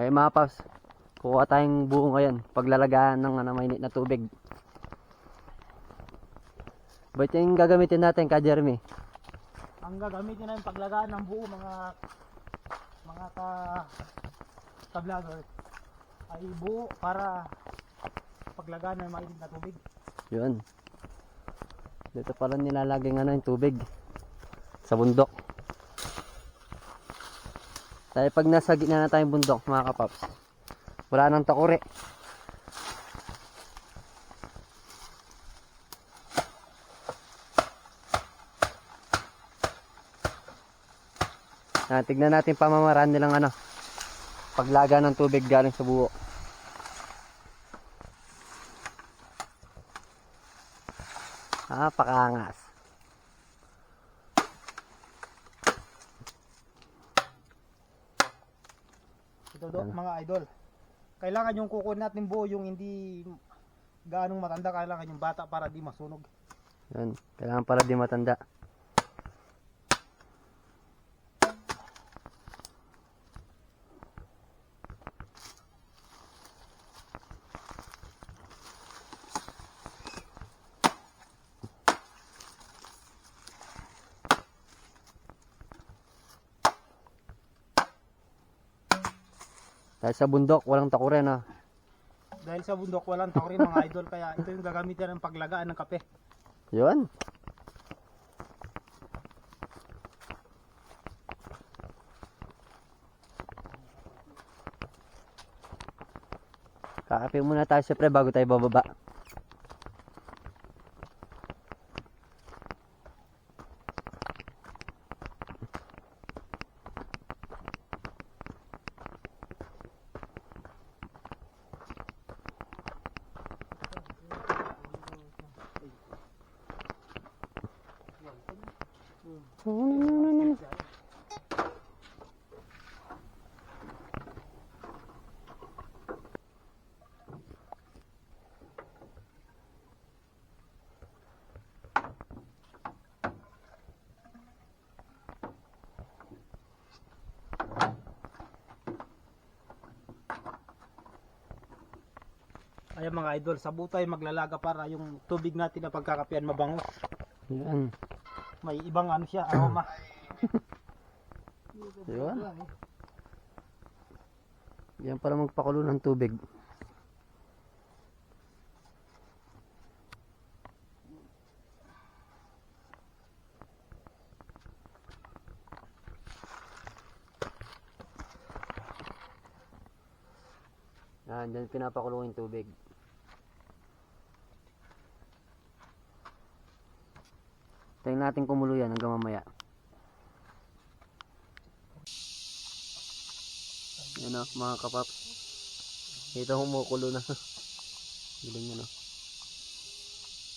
Okay mga paps, kuha tayong buo ngayon paglalagaan ng mainit na tubig. Ba't yung gagamitin natin ka Jeremy? Ang gagamitin namin paglagaan ng buo mga ka-vlogger ay buo para paglagaan ng mainit na tubig. Yun. Dito pala nilalagay yung tubig sa bundok. Dahil pag nasa gitna na tayong bundok mga kapaps, wala nang takure. Tignan natin pamamaraan nilang paglaga ng tubig galing sa buo. Pakaangas. Ito mga idol, kailangan yung kukunin natin buo, yung hindi gaanong matanda, kailangan yung bata para di masunog. Yan, kailangan para di matanda. Dahil sa bundok, walang takure na. Dahil sa bundok walang takore mga idol, kaya ito yung gagamitin ng paglagaan ng kape. Yun. Kakape muna tayo siyempre bago tayo bababa. Ayan mga idol, sa butay maglalaga para yung tubig natin na pagkakapian mabango. Yan. May ibang siya, aroma. Yun. Yan para magpakulo ng tubig. Yan, dyan pinapakulo yung tubig. Tingnan natin kumulo yan hanggang mamaya. Yan mga kapaps. Ito humukulo na. Galing yan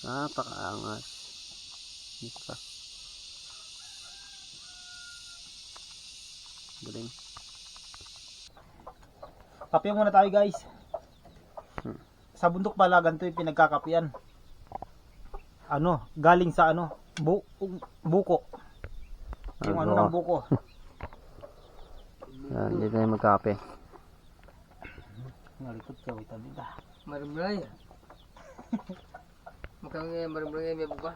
Napakaangas. Dito pa. Galing. Kape muna tayo guys. Sa bundok pala ganito yung pinagkakapian. Galing sa buko. Yung ng buko. Yan, dito tayo magkape. Ngalikot ka, wait a minute. Marumray. Mukhang marumray may buka.